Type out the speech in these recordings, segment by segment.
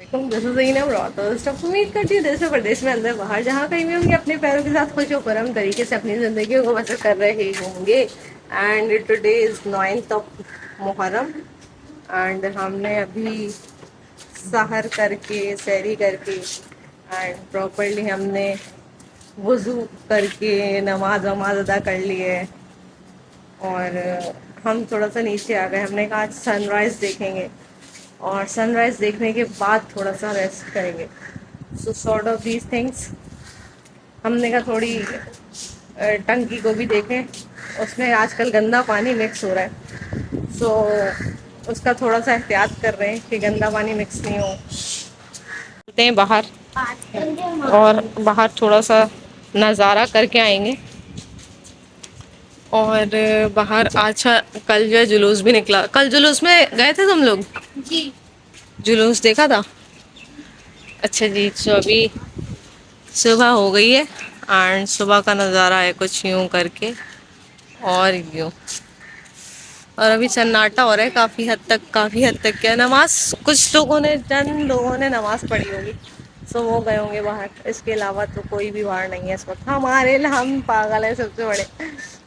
This is ज़ीनब Rotter's. उम्मीद करती हूँ देश में प्रदेश में अंदर बाहर जहाँ कहीं भी होंगे अपने पैरों के साथ खुश होकर तरीके से अपनी ज़िंदगी को बसर कर रहे होंगे। And today is 9th of Muharram and हमने अभी सहर करके सैरी करके एंड प्रॉपरली हमने वज़ू करके नमाज वमाज अदा कर ली है। और हम थोड़ा सा नीचे आ गए, हमने कहा आज सनराइज़ देखेंगे और सनराइज़ देखने के बाद थोड़ा सा रेस्ट करेंगे। सो सॉर्ट ऑफ दीज थिंग्स हमने कहा थोड़ी टंकी को भी देखें, उसमें आजकल गंदा पानी मिक्स हो रहा है। सो उसका थोड़ा सा एहतियात कर रहे हैं कि गंदा पानी मिक्स नहीं हो। चलते हैं बाहर और बाहर थोड़ा सा नज़ारा करके आएंगे। और बाहर अच्छा कल जो है जुलूस भी निकला, कल जुलूस में गए थे तुम लोग? जी। जुलूस देखा था? अच्छा जी। तो अभी सुबह हो गई है एंड सुबह का नज़ारा है कुछ यूं करके और यूं। और अभी सन्नाटा हो रहा है काफ़ी हद तक क्या नमाज कुछ लोगों ने चंद लोगों ने नमाज पढ़ी होगी, सो वो गए होंगे बाहर। इसके अलावा तो कोई भी बाहर नहीं है इस वक्त। हम पागल हैं सबसे बड़े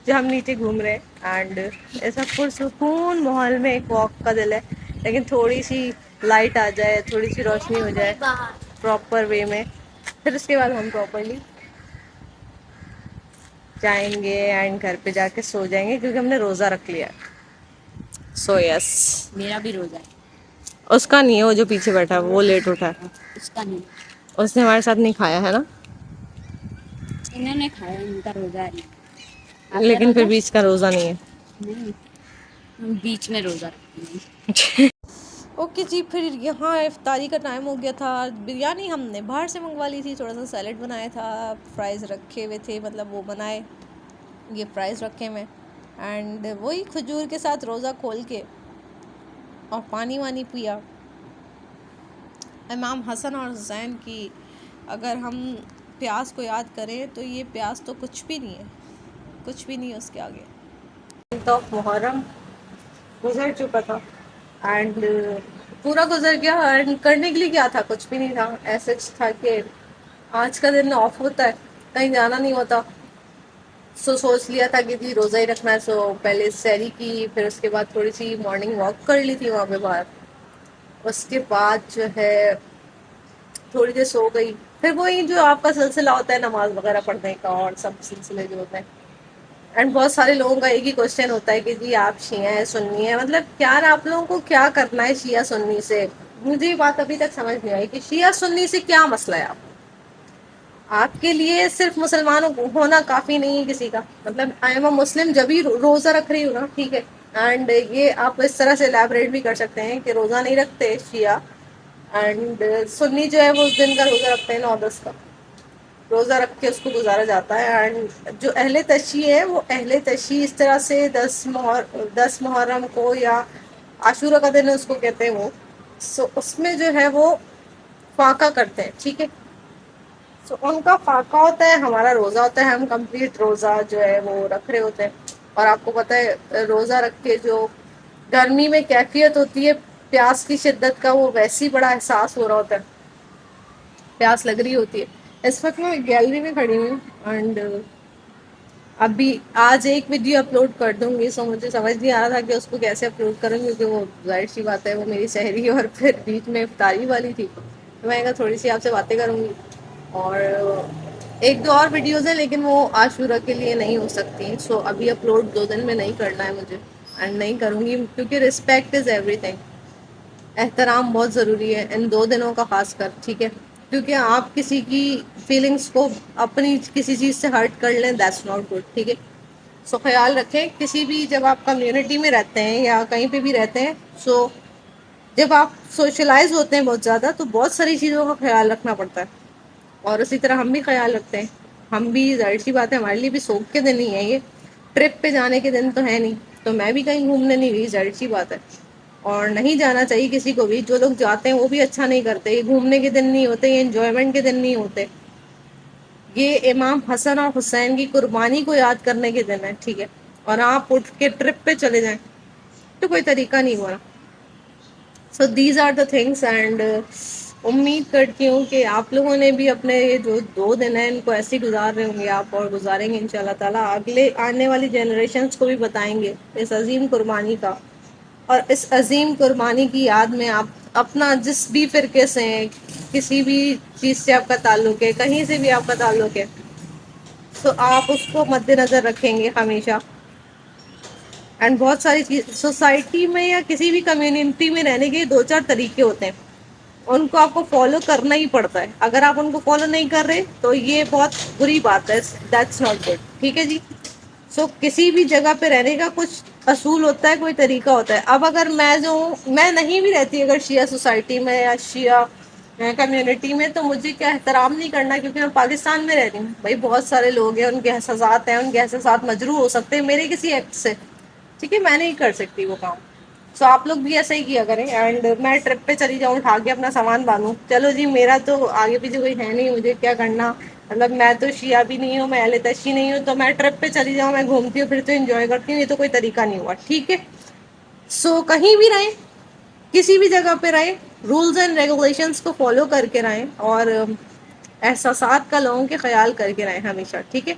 जो हम नीचे घूम रहे हैं। एंड ऐसा पुरसुकून माहौल में एक वॉक का दिल है, लेकिन थोड़ी सी लाइट आ जाए, थोड़ी सी रोशनी हो जाए प्रॉपर वे में, फिर उसके बाद हम प्रॉपरली जाएंगे एंड घर पे जाके सो जाएंगे क्योंकि हमने रोज़ा रख लिया है। So yes. मेरा भी रोजा है। उसका नहीं है, वो जो पीछे बैठा है वो लेट उठा है, उसका नहीं। उसने हमारे साथ नहीं खाया है ना। इन्होंने खाया, इनका रोजा है। आपका लेकिन फिर रोजा? बीच का रोज़ा नहीं है। नहीं, हम बीच में रोजा रखते हैं। ओके जी, फिर यहाँ इफ्तारी का टाइम हो गया था। बिरयानी हमने बाहर से मंगवा ली थी, थोड़ा सा सैलेड बनाया था, फ्राइज़ रखे हुए थे, मतलब वो बनाए, ये फ्राइज़ रखे हुए एंड वही खजूर के साथ रोज़ा खोल के और पानी वानी पिया। इमाम हसन और हुसैन की अगर हम प्यास को याद करें तो ये प्यास तो कुछ भी नहीं है, कुछ भी नहीं है उसके आगे। तो मुहर्रम गुजर चुका था एंड पूरा गुजर गया एंड करने के लिए क्या था, कुछ भी नहीं था। ऐसे था कि आज का दिन ऑफ होता है, कहीं जाना नहीं होता, सो सोच लिया था कि जी रोज़ा ही रखना है। सो पहले सैरी की, फिर उसके बाद थोड़ी सी मॉर्निंग वॉक कर ली थी वहाँ पे बाहर। उसके बाद जो है थोड़ी देर सो गई, फिर वही जो आपका सिलसिला होता है नमाज वगैरह पढ़ने का और सब सिलसिले जो होते हैं। एंड बहुत सारे लोगों का एक ही क्वेश्चन होता है कि जी आप शिया है सुन्नी है, मतलब यार आप लोगों को क्या करना है शिया सुन्नी से? मुझे ये बात अभी तक समझ नहीं आई कि शिया सुन्नी से क्या मसला है। आपके लिए सिर्फ मुसलमान होना काफ़ी नहीं है किसी का, मतलब आई एम अ मुस्लिम जब भी रोज़ा रख रही हूँ ना, ठीक है। एंड ये आप इस तरह से एलैबोरेट भी कर सकते हैं कि रोज़ा नहीं रखते शिया एंड सुन्नी जो है वो उस दिन का रोज़ा रखते हैं 9-10 का रोज़ा रख के उसको गुजारा जाता है। एंड जो अहले तशी है वो अहले तशी इस तरह से 10 मुहर्रम को या आशूरा का दिन उसको कहते हैं वो, सो उसमें जो है वो फाका करते हैं, ठीक है। सो उनका फाका होता है, हमारा रोज़ा होता है, हम कंप्लीट रोज़ा जो है वो रख रहे होते हैं। और आपको पता है रोज़ा रख के जो गर्मी में कैफियत होती है, प्यास की शिद्दत का, वो वैसे ही बड़ा एहसास हो रहा होता है, प्यास लग रही होती है। इस वक्त मैं गैलरी में खड़ी हूँ एंड अभी आज एक वीडियो अपलोड कर दूंगी। सो मुझे समझ नहीं आ रहा था कि उसको कैसे अपलोड करूँ क्योंकि वो जाहिर सी बात है वो मेरी शहरी और फिर बीच में इफ्तारी वाली थी, तो मैं कहा थोड़ी सी आपसे बातें करूँगी। और एक दो और वीडियोज़ हैं लेकिन वो आशूरा के लिए नहीं हो सकती, सो अभी अपलोड 2 दिन में नहीं करना है मुझे एंड नहीं करूँगी क्योंकि रिस्पेक्ट इज़ एवरीथिंग। एहतराम बहुत ज़रूरी है इन 2 दिनों का ख़ास कर, ठीक है। क्योंकि आप किसी की फीलिंग्स को अपनी किसी चीज़ से हर्ट कर लें, दैट्स नॉट गुड, ठीक है। सो ख्याल रखें किसी भी, जब आप कम्युनिटी में रहते हैं या कहीं पे भी रहते हैं, सो जब आप सोशलाइज होते हैं बहुत ज़्यादा तो बहुत सारी चीज़ों का ख्याल रखना पड़ता है। और उसी तरह हम भी ख्याल रखते हैं, हम भी जाहिर सी बात है हमारे लिए भी शौक के दिन ही है ये, ट्रिप पे जाने के दिन तो है नहीं। तो मैं भी कहीं घूमने नहीं गई, जाहिर सी बात है। और नहीं जाना चाहिए किसी को भी, जो लोग जाते हैं वो भी अच्छा नहीं करते, ये घूमने के दिन नहीं होते, ये इंजॉयमेंट के दिन नहीं होते, ये इमाम हसन और हुसैन की कुर्बानी को याद करने के दिन है, ठीक है। और आप उठ के ट्रिप पे चले जाएं तो कोई तरीका नहीं हुआ। So these are the things and امید کرتی ہوں کہ آپ لوگوں نے بھی اپنے یہ جو 2 دن ہیں ان کو ایسے ہی گزار رہے ہوں گے آپ، اور گزاریں گے انشاءاللہ تعالیٰ، اگلے آنے والی جنریشنز کو بھی بتائیں گے اس عظیم قربانی کا. اور اس عظیم قربانی کی یاد میں آپ اپنا جس بھی فرقے سے ہیں، کسی بھی چیز سے آپ کا تعلق ہے، کہیں سے بھی آپ کا تعلق ہے، تو آپ اس کو مد نظر رکھیں گے ہمیشہ. اینڈ بہت ساری چیز سوسائٹی میں یا کسی بھی کمیونٹی میں رہنے کے 2-4 طریقے ہوتے ہیں، ان کو آپ کو فالو کرنا ہی پڑتا ہے. اگر آپ ان کو فالو نہیں کر رہے تو یہ بہت بری بات ہے. That's not good. ٹھیک ہے جی. سو کسی بھی جگہ پہ رہنے کا کچھ اصول ہوتا ہے، کوئی طریقہ ہوتا ہے. اب اگر میں جو ہوں، میں نہیں بھی رہتی اگر شیعہ سوسائٹی میں یا شیعہ کمیونٹی میں، تو مجھے کیا احترام نہیں کرنا کیونکہ میں پاکستان میں رہ رہی ہوں. بھائی بہت سارے لوگ ہیں، ان کے احساسات ہیں، ان کے احساسات مجروح ہو سکتے ہیں میرے کسی ایکٹ سے. ٹھیک ہے، میں نہیں کر سکتی وہ کام. سو آپ لوگ بھی ایسا ہی کیا کریں. اینڈ میں ٹرپ پہ چلی جاؤں، اٹھا کے اپنا سامان باندھوں، چلو جی میرا تو آگے پیچھے کوئی ہے نہیں، مجھے کیا کرنا. مطلب میں تو شیعہ بھی نہیں ہوں، میں اہل تشیع نہیں ہوں، تو میں ٹرپ پہ چلی جاؤں، میں گھومتی ہوں پھرتی ہوں، انجوائے کرتی ہوں. یہ تو کوئی طریقہ نہیں ہوا. ٹھیک ہے. سو کہیں بھی رہیں، کسی بھی جگہ پہ رہیں، رولز اینڈ ریگولیشنس کو فالو کر کے رہیں، اور احساسات کا لوگوں کے خیال کر کے رہیں ہمیشہ. ٹھیک ہے.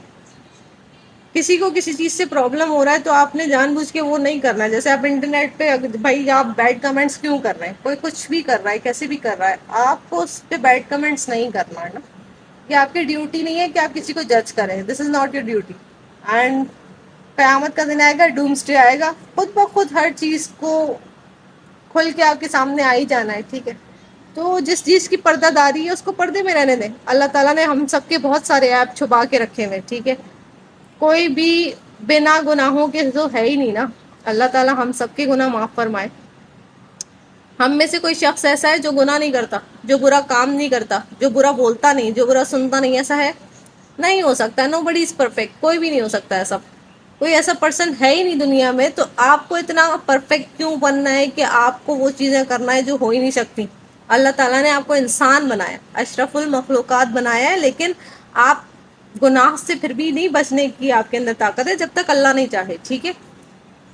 کسی کو کسی چیز سے پرابلم ہو رہا ہے تو آپ نے جان بوجھ کے وہ نہیں کرنا ہے. جیسے آپ انٹرنیٹ پہ بھائی آپ بیڈ کمنٹس کیوں کر رہے ہیں؟ کوئی کچھ بھی کر رہا ہے، کیسے بھی کر رہا ہے، آپ کو اس پہ بیڈ کمنٹس نہیں کرنا ہے نا. یہ آپ کی ڈیوٹی نہیں ہے کہ آپ کسی کو جج کریں. This is not your duty. And قیامت کا دن آئے گا، ڈومس ڈے آئے گا، خود بخود ہر چیز کو کھل کے آپ کے سامنے آ ہی جانا ہے. ٹھیک ہے. تو جس چیز کی پردہ داری ہے اس کو پردے میں رہنے دیں. اللہ تعالیٰ نے ہم سب کے بہت سارے ایپ چھپا کے رکھے ہوئے. ٹھیک ہے. کوئی بھی بنا گناہوں کے تو ہے ہی نہیں نا. اللہ تعالیٰ ہم سب کے گناہ معاف فرمائے. ہم میں سے کوئی شخص ایسا ہے جو گناہ نہیں کرتا، جو برا کام نہیں کرتا، جو برا بولتا نہیں، جو برا سنتا نہیں؟ ایسا ہے؟ نہیں ہو سکتا. نو بڈی از پرفیکٹ. کوئی بھی نہیں ہو سکتا ایسا. کوئی ایسا پرسن ہے ہی نہیں دنیا میں. تو آپ کو اتنا پرفیکٹ کیوں بننا ہے کہ آپ کو وہ چیزیں کرنا ہے جو ہو ہی نہیں سکتی؟ اللہ تعالیٰ نے آپ کو انسان بنایا، اشرف المخلوقات بنایا ہے، لیکن آپ گناہ سے پھر بھی نہیں بچنے کی آپ کے اندر طاقت ہے جب تک اللہ نہیں چاہے. ٹھیک ہے.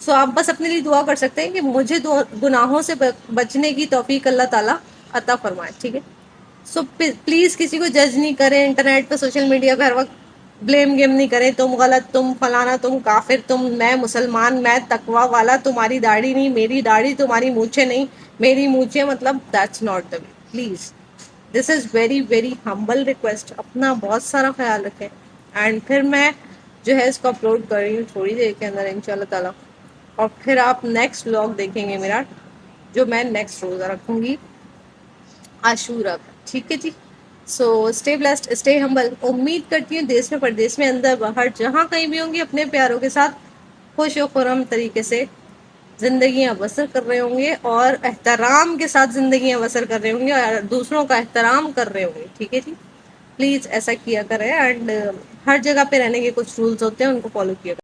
سو آپ بس اپنے لیے دعا کر سکتے ہیں کہ مجھے گناہوں سے بچنے کی توفیق اللہ تعالیٰ عطا فرمائے. ٹھیک ہے. سو پلیز کسی کو جج نہیں کریں. انٹرنیٹ پہ سوشل میڈیا پہ ہر وقت بلیم گیم نہیں کریں. تم غلط، تم فلانا، تم کافر، میں مسلمان، میں تقوی والا، تمہاری داڑھی نہیں میری داڑھی، تمہاری مونچھیں نہیں میری مونچھیں. مطلب that's not the way. Please, this is very very humble request. اپنا بہت سارا خیال رکھیں. اینڈ پھر میں جو ہے اس کو اپلوڈ کر رہی ہوں تھوڑی دیر کے اندر ان شاء اللہ تعالیٰ. اور پھر آپ نیکسٹ ولاگ دیکھیں گے میرا، جو میں نیکسٹ روزہ رکھوں گی عاشورہ کا. ٹھیک ہے جی. سو اسٹے بلیسڈ، اسٹے ہمبل. امید کرتی ہوں دیس میں پردیس میں اندر باہر جہاں کہیں بھی ہوں گی اپنے پیاروں کے ساتھ خوش و خرم طریقے سے زندگیاں بسر کر رہے ہوں گے، اور احترام کے ساتھ زندگیاں بسر کر رہے ہوں گے، اور دوسروں کا احترام کر رہے ہوں گے. ٹھیک ہے جی. پلیز ایسا کیا کریں. اینڈ ہر جگہ پہ رہنے کے کچھ رولز ہوتے ہیں، ان کو فالو کیا کریں.